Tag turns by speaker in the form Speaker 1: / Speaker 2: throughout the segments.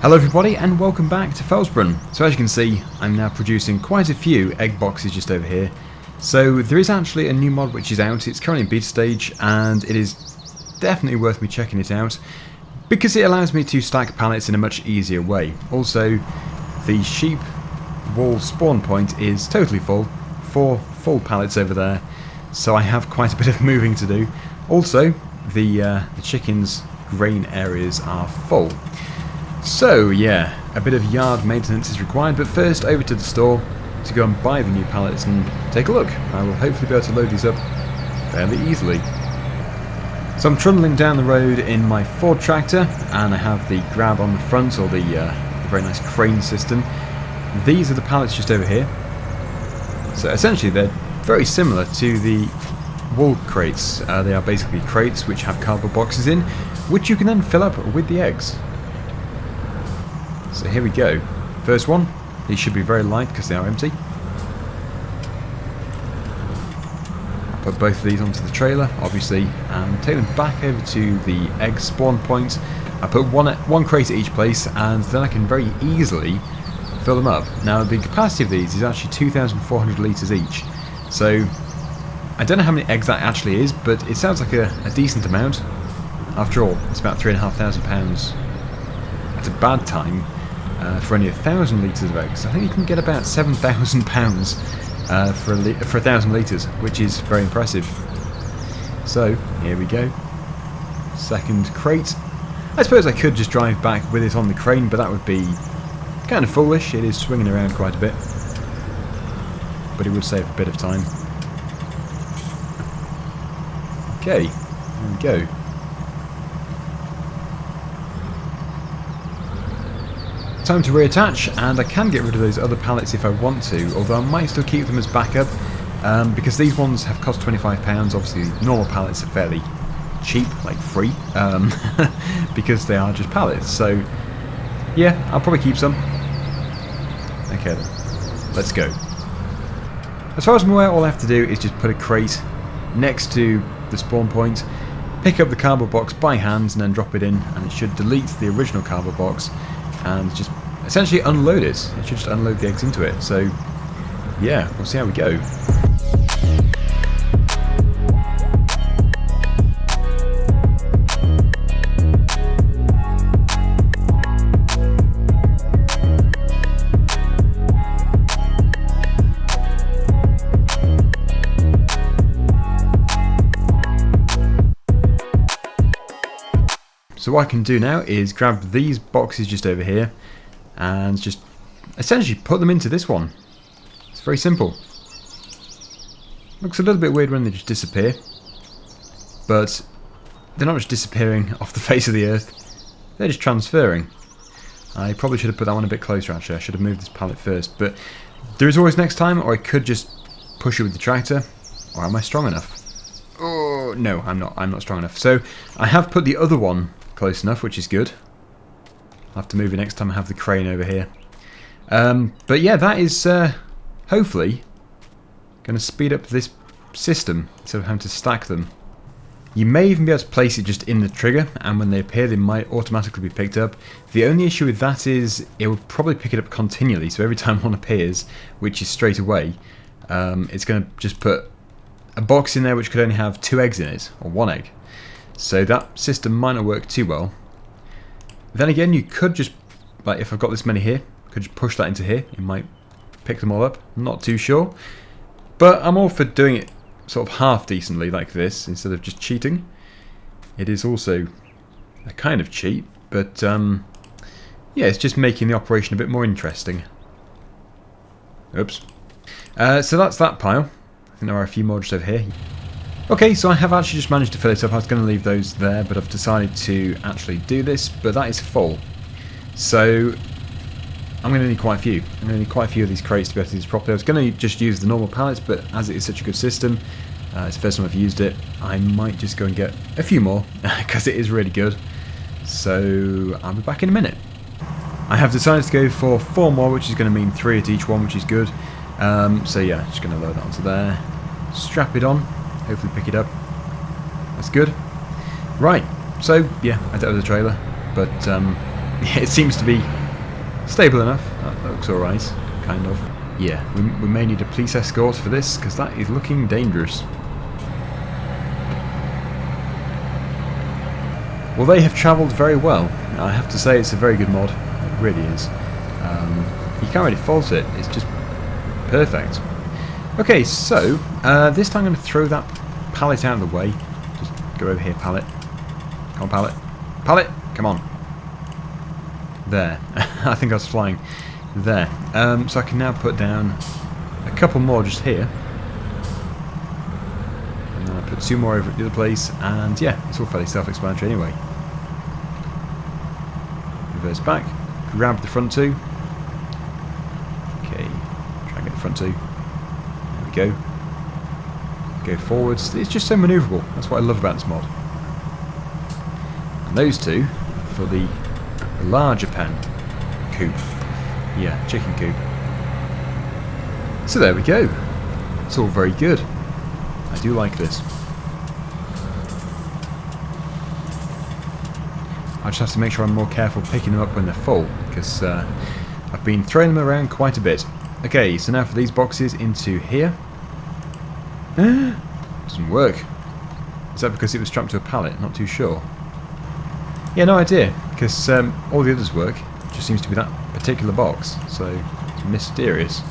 Speaker 1: Hello everybody and welcome back to Felsbrunn. So as you can see, I'm now producing quite a few egg boxes just over here. So there is actually a new mod which is out. It's currently in beta stage and it is definitely worth me checking it out because it allows me to stack pallets in a much easier way. Also, the sheep wall spawn point is totally full, 4 full pallets over there, so I have quite a bit of moving to do. Also, the chickens' grain areas are full. So yeah, a bit of yard maintenance is required, but first over to the store to go and buy the new pallets and take a look. I will hopefully be able to load these up fairly easily. So I'm trundling down the road in my Ford tractor and I have the grab on the front, or the very nice crane system. These are the pallets just over here. So essentially they're very similar to the wool crates. They are basically crates which have cardboard boxes in, which you can then fill up with the eggs. So here we go. First one. These should be very light because they are empty. I'll put both of these onto the trailer, obviously, and take them back over to the egg spawn point. I put one crate at each place, and then I can very easily fill them up. Now the capacity of these is actually 2,400 litres each. So I don't know how many eggs that actually is, but it sounds like a decent amount. After all, it's about £3,500 at a bad time. For only 1,000 litres of eggs. I think you can get about £7,000 for 1,000 litres, which is very impressive. So, here we go. Second crate. I suppose I could just drive back with it on the crane, but that would be kind of foolish. It is swinging around quite a bit. But it would save a bit of time. Okay, here we go. Time to reattach, and I can get rid of those other pallets if I want to, although I might still keep them as backup because these ones have cost £25. Obviously normal pallets are fairly cheap, like free, because they are just pallets. So yeah, I'll probably keep some. Okay then, let's go. As far as I'm aware, all I have to do is just put a crate next to the spawn point, pick up the cardboard box by hand and then drop it in, and it should delete the original cardboard box and just essentially unload it. It should just unload the eggs into it. So yeah, we'll see how we go. So what I can do now is grab these boxes just over here and just essentially put them into this one. It's very simple. Looks a little bit weird when they just disappear, but they're not just disappearing off the face of the earth, they're just transferring. I probably should have put that one a bit closer actually. I should have moved this pallet first, but there is always next time, or I could just push it with the tractor. Or am I strong enough? Oh no, I'm not strong enough. So I have put the other one close enough, which is good. I'll have to move it next time I have the crane over here. But yeah, that is hopefully going to speed up this system instead of having to stack them. You may even be able to place it just in the trigger, and when they appear they might automatically be picked up. The only issue with that is it will probably pick it up continually, so every time one appears, which is straight away, it's going to just put a box in there which could only have 2 eggs in it, or 1 egg. So that system might not work too well. Then again, you could just, like if I've got this many here, could just push that into here. It might pick them all up. I'm not too sure. But I'm all for doing it sort of half decently like this, instead of just cheating. It is also a kind of cheat, but yeah, it's just making the operation a bit more interesting. Oops. So that's that pile. I think there are a few more just over here. Okay, so I have actually just managed to fill it up. I was going to leave those there, but I've decided to actually do this, but that is full. So I'm going to need quite a few. I'm going to need quite a few of these crates to be able to do this properly. I was going to just use the normal pallets, but as it is such a good system, it's the first time I've used it, I might just go and get a few more, because it is really good. So I'll be back in a minute. I have decided to go for 4 more, which is going to mean 3 at each one, which is good. So yeah, just going to load that onto there, strap it on, hopefully pick it up. That's good. Right, so yeah, I don't have the trailer, but it seems to be stable enough. That looks alright, kind of. Yeah, we may need a police escort for this, because that is looking dangerous. Well, they have travelled very well. I have to say it's a very good mod. It really is. You can't really fault it. It's just perfect. Okay, so this time I'm going to throw that pallet out of the way. Just go over here, pallet. Come on, pallet. Pallet, come on. There. I think I was flying. There. So I can now put down a couple more just here. And then I put 2 more over at the other place. And yeah, it's all fairly self-explanatory anyway. Reverse back. Grab the front 2. Okay. Try and get the front 2. There we go. Go forwards. It's just so manoeuvrable. That's what I love about this mod. And those 2 for the larger pen. Coop. Yeah, chicken coop. So there we go. It's all very good. I do like this. I just have to make sure I'm more careful picking them up when they're full, because I've been throwing them around quite a bit. Okay, so now for these boxes into here. Doesn't work. Is that because it was strapped to a pallet? Not too sure. Yeah, no idea, because all the others work. It just seems to be that particular box, so it's mysterious.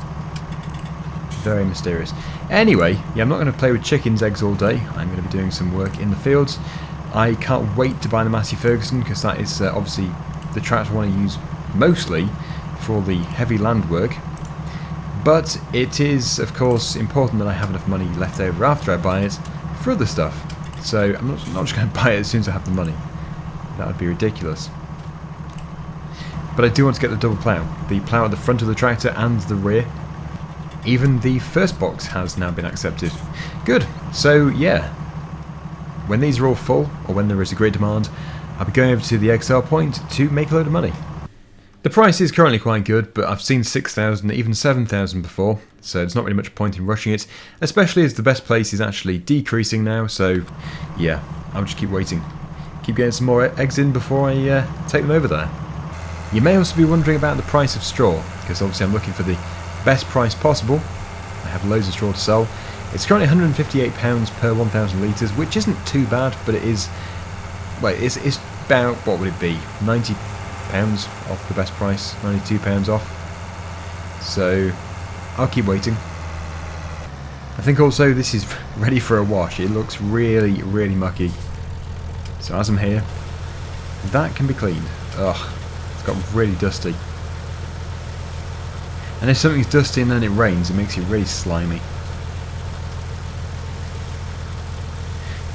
Speaker 1: Very mysterious. Anyway, yeah, I'm not going to play with chickens' eggs all day. I'm going to be doing some work in the fields. I can't wait to buy the Massey Ferguson, because that is obviously the tractor I want to use mostly for all the heavy land work. But it is, of course, important that I have enough money left over after I buy it for other stuff. So I'm not just going to buy it as soon as I have the money. That would be ridiculous. But I do want to get the double plough. The plough at the front of the tractor and the rear. Even the first box has now been accepted. Good. So yeah, when these are all full, or when there is a great demand, I'll be going over to the egg sale point to make a load of money. The price is currently quite good, but I've seen 6,000, even 7,000 before, so there's not really much point in rushing it, especially as the best place is actually decreasing now, so yeah, I'll just keep waiting. Keep getting some more eggs in before I take them over there. You may also be wondering about the price of straw, because obviously I'm looking for the best price possible. I have loads of straw to sell. It's currently £158 per 1,000 litres, which isn't too bad, but it is, well, it's about, what would it be, £90 off the best price, £92 off. So I'll keep waiting. I think also this is ready for a wash. It looks really, really mucky. So as I'm here, that can be cleaned. Ugh, it's got really dusty. And if something's dusty and then it rains, it makes it really slimy.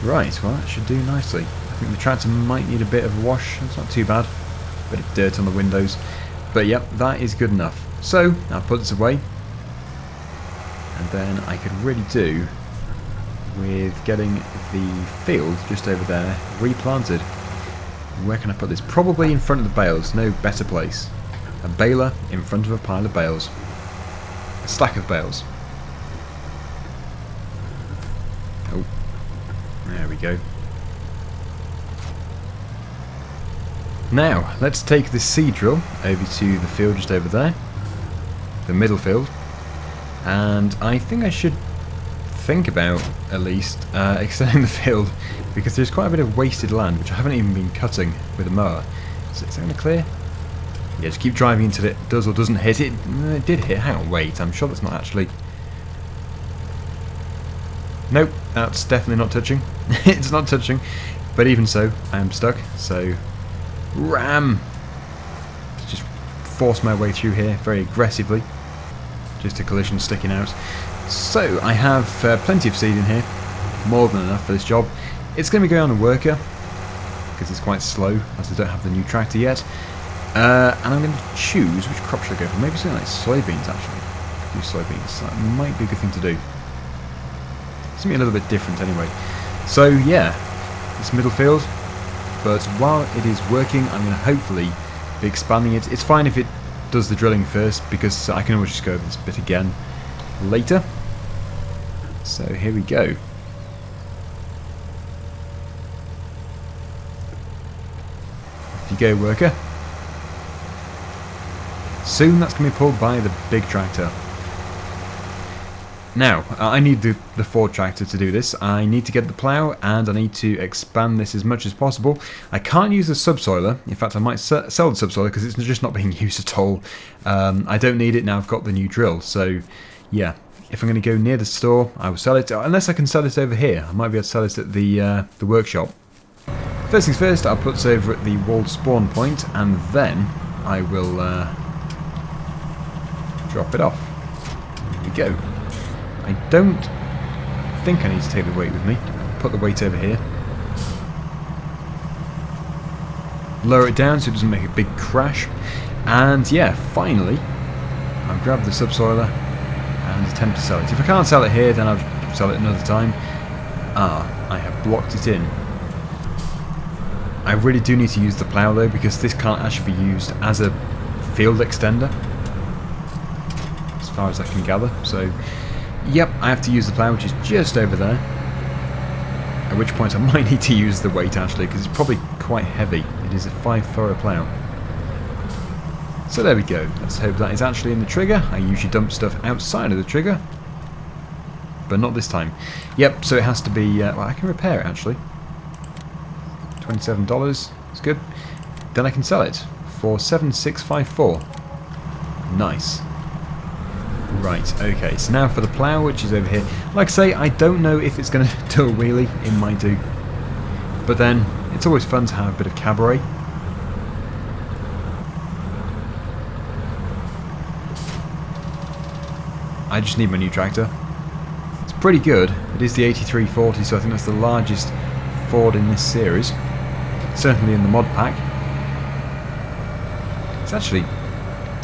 Speaker 1: Right, well that should do nicely. I think the tractor might need a bit of a wash. It's not too bad. Bit of dirt on the windows. But yep, that is good enough. So, I'll put this away. And then I could really do with getting the field just over there replanted. Where can I put this? Probably in front of the bales. No better place. A baler in front of a pile of bales. A stack of bales. Oh. There we go. Now, let's take the seed drill over to the field just over there. The middle field. And I think I should think about, at least, extending the field, because there's quite a bit of wasted land, which I haven't even been cutting with a mower. Is that going to clear? Yeah, just keep driving until it does or doesn't hit. It did hit. Hang on, wait. I'm sure that's not actually... Nope, that's definitely not touching. It's not touching. But even so, I am stuck. So, ram! Just force my way through here very aggressively. Just a collision sticking out. So, I have plenty of seed in here. More than enough for this job. It's going to be going on a worker, because it's quite slow, as I don't have the new tractor yet. And I'm going to choose which crop should I go for. Maybe something like soybeans, actually. I could do soybeans. That might be a good thing to do. Something a little bit different, anyway. So, yeah, this middle field. But while it is working, I'm going to hopefully be expanding it. It's fine if it does the drilling first, because I can always just go over this bit again later. So, here we go. Off you go, worker. Soon that's going to be pulled by the big tractor. Now, I need the Ford tractor to do this. I need to get the plough, and I need to expand this as much as possible. I can't use the subsoiler. In fact, I might sell the subsoiler because it's just not being used at all. I don't need it now. I've got the new drill. So, yeah, if I'm going to go near the store, I will sell it. Unless I can sell it over here. I might be able to sell it at the workshop. First things first, I'll put this over at the walled spawn point, and then I will drop it off. There we go. I don't think I need to take the weight with me. Put the weight over here. Lower it down so it doesn't make a big crash. And yeah, finally, I'll grab the subsoiler and attempt to sell it. If I can't sell it here, then I'll sell it another time. I have blocked it in. I really do need to use the plough though, because this can't actually be used as a field extender, as far as I can gather. So yep, I have to use the plough, which is just over there. At which point I might need to use the weight actually, because it's probably quite heavy. It is a 5-furrow plough. So there we go. Let's hope that is actually in the trigger. I usually dump stuff outside of the trigger, but not this time. Yep, so it has to be... well, I can repair it actually. $27. It's good. Then I can sell it for $7,654. Nice. Right, okay, so now for the plough, which is over here. Like I say, I don't know if it's going to do a wheelie. It might do. But then, it's always fun to have a bit of cabaret. I just need my new tractor. It's pretty good. It is the 8340, so I think that's the largest Ford in this series. Certainly in the mod pack. It's actually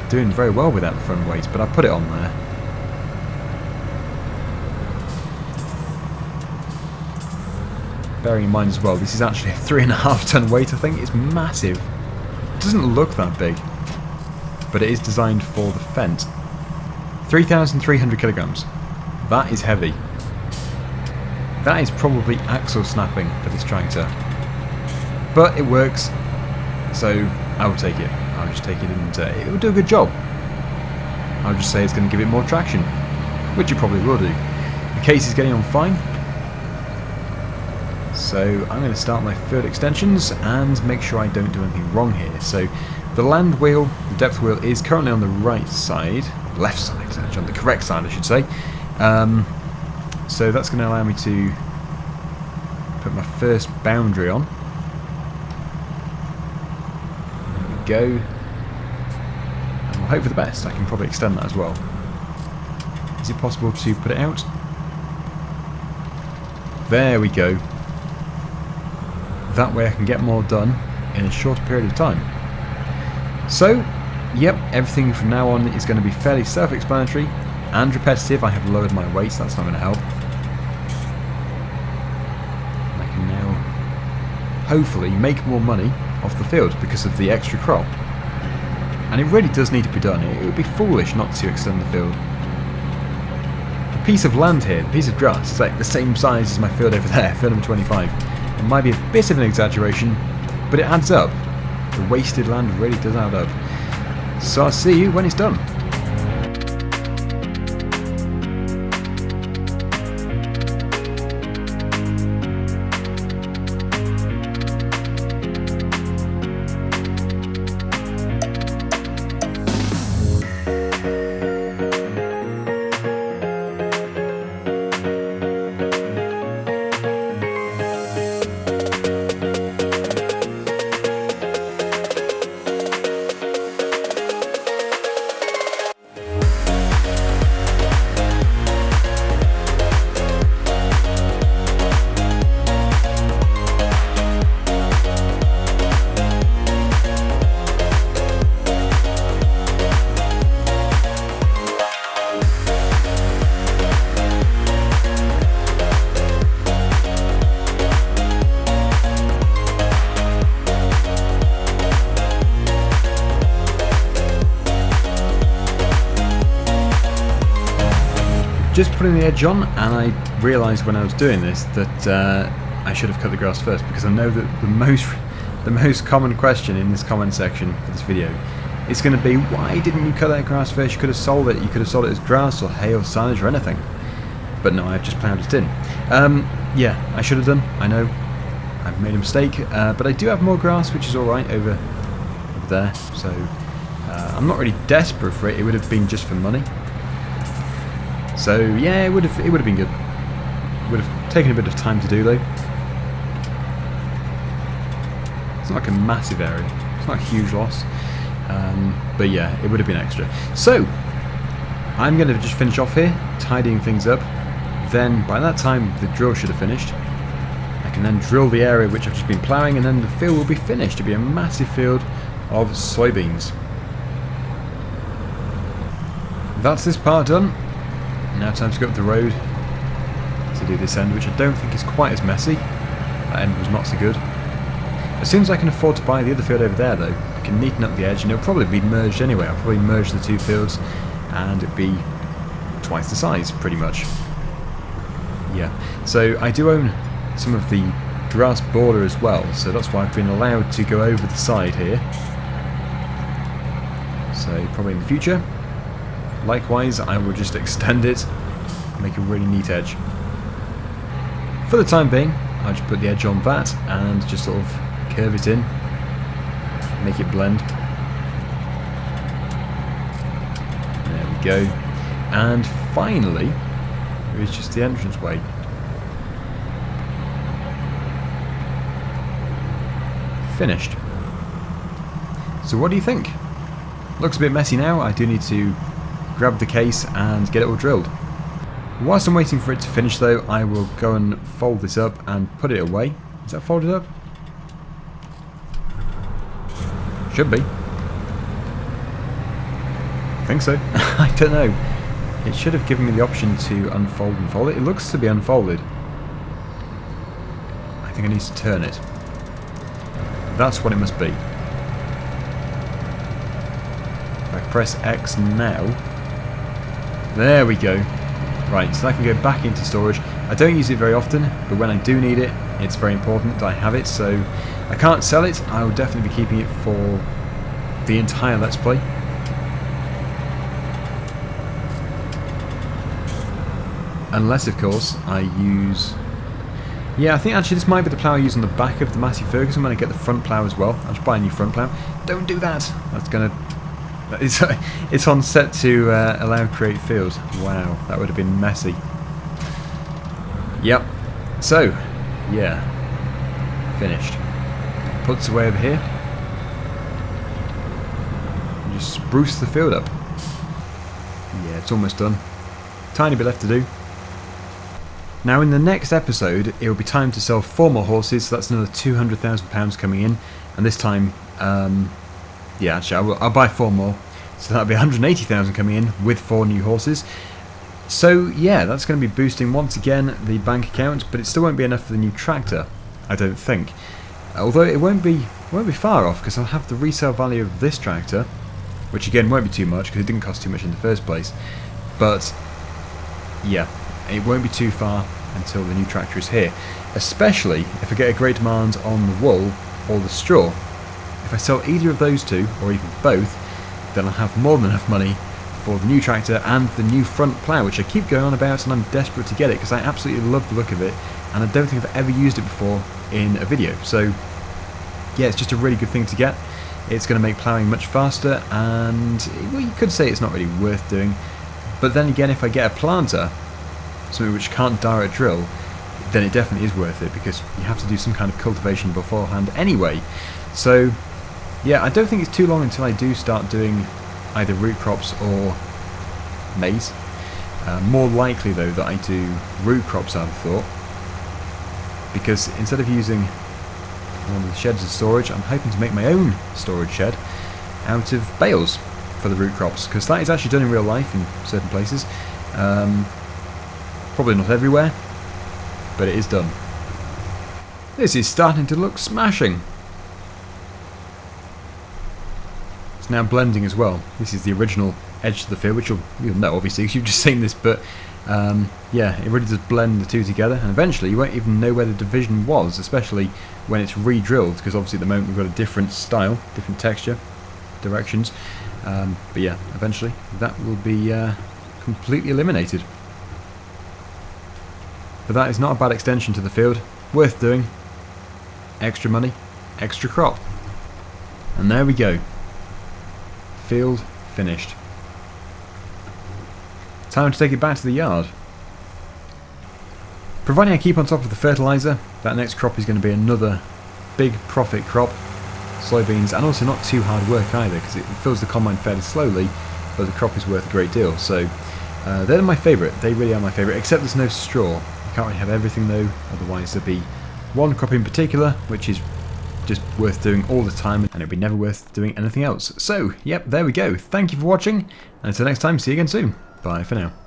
Speaker 1: doing very well without the front weight, but I put it on there. Bearing in mind as well, this is actually a 3.5 ton weight, I think. It's massive. It doesn't look that big, but it is designed for the Fent. 3,300 kilograms. That is heavy. That is probably axle snapping for this tractor. But it works, so I will take it. I'll just take it and it will do a good job. I'll just say it's going to give it more traction, which it probably will do. The case is getting on fine. So I'm going to start my third extensions and make sure I don't do anything wrong here. So the land wheel, the depth wheel is currently on the right side, left side, actually, on the correct side I should say. So that's going to allow me to put my first boundary on. There we go. And we'll hope for the best. I can probably extend that as well. Is it possible to put it out? There we go. That way I can get more done in a shorter period of time. So, yep, everything from now on is going to be fairly self-explanatory and repetitive. I have lowered my weights, that's not going to help. I can now hopefully make more money off the field because of the extra crop. And it really does need to be done. It would be foolish not to extend the field. The piece of land here, the piece of grass, is like the same size as my field over there, field number 25. It might be a bit of an exaggeration, but it adds up. The wasted land really does add up. So I'll see you when it's done. Just putting the edge on, and I realised when I was doing this that I should have cut the grass first, because I know that the most common question in this comment section for this video it's going to be, why didn't you cut that grass first? You could have sold it. You could have sold it as grass or hay or silage or anything. But no, I've just ploughed it in. Yeah, I should have done. I know. I've made a mistake. But I do have more grass, which is alright over there. So I'm not really desperate for it. It would have been just for money. So yeah, it would have been good. It would have taken a bit of time to do though. It's not like a massive area. It's not a huge loss. But yeah, it would have been extra. So I'm going to just finish off here, tidying things up. Then by that time the drill should have finished. I can then drill the area which I've just been ploughing, and then the field will be finished. It'll be a massive field of soybeans. That's this part done. Now time to go up the road to do this end, which I don't think is quite as messy. That end was not so good. As soon as I can afford to buy the other field over there though, I can neaten up the edge, and it'll probably be merged anyway. I'll probably merge the two fields and it'll be twice the size pretty much. Yeah, so I do own some of the grass border as well, so that's why I've been allowed to go over the side here. So probably in the future, likewise, I will just extend it and make a really neat edge. For the time being, I'll just put the edge on that and just sort of curve it in, make it blend. There we go. And finally, there is just the entranceway. Finished. So what do you think? Looks a bit messy now. I do need to grab the case and get it all drilled. Whilst I'm waiting for it to finish though, I will go and fold this up and put it away. Is that folded up? Should be. I think so. I don't know. It should have given me the option to unfold and fold it. It looks to be unfolded. I think I need to turn it. That's what it must be. If I press X now. There we go. Right, so I can go back into storage. I don't use it very often, but when I do need it, it's very important that I have it, so I can't sell it. I will definitely be keeping it for the entire Let's Play. Unless, of course, I use... Yeah, I think actually this might be the plough I use on the back of the Massey Ferguson when I get the front plough as well. I'll just buy a new front plough. Don't do that! That's gonna... It's on set to allow create field. Wow, that would have been messy. Yep. So, yeah. Finished. Put this away over here. And just spruce the field up. Yeah, it's almost done. Tiny bit left to do. Now in the next episode, it will be time to sell 4 more horses, so that's another £200,000 coming in. And this time, yeah, actually, I'll buy 4 more. So that'll be 180,000 coming in with 4 new horses. So yeah, that's going to be boosting once again the bank account, but it still won't be enough for the new tractor, I don't think. Although it won't be far off, because I'll have the resale value of this tractor, which again won't be too much because it didn't cost too much in the first place. But yeah, it won't be too far until the new tractor is here. Especially if I get a great demand on the wool or the straw. If I sell either of those two, or even both, then I'll have more than enough money for the new tractor and the new front plough, which I keep going on about, and I'm desperate to get it because I absolutely love the look of it, and I don't think I've ever used it before in a video. So yeah, it's just a really good thing to get. It's going to make ploughing much faster, and well, you could say it's not really worth doing, but then again, if I get a planter, something which can't direct drill, then it definitely is worth it, because you have to do some kind of cultivation beforehand anyway. So yeah, I don't think it's too long until I do start doing either root crops or maize. More likely though that I do root crops, I've thought, because instead of using one of the sheds as storage, I'm hoping to make my own storage shed out of bales for the root crops, because that is actually done in real life in certain places. Probably not everywhere, but it is done. This is starting to look smashing. It's now blending as well. This is the original edge to the field, which you'll know obviously because you've just seen this, but yeah, it really does blend the two together, and eventually you won't even know where the division was, especially when it's re-drilled, because obviously at the moment we've got a different style, different texture. directions. But yeah, eventually that will be completely eliminated. But that is not a bad extension to the field. Worth doing. Extra money, extra crop. And there we go. Field finished. Time to take it back to the yard. Providing I keep on top of the fertiliser, that next crop is going to be another big profit crop. Soybeans, and also not too hard work either, because it fills the combine fairly slowly, but the crop is worth a great deal. So they're my favourite. They really are my favourite, except there's no straw. You can't really have everything though, otherwise there'd be one crop in particular, which is just worth doing all the time, and it'd be never worth doing anything else. So, yep, there we go. Thank you for watching, and until next time, see you again soon. Bye for now.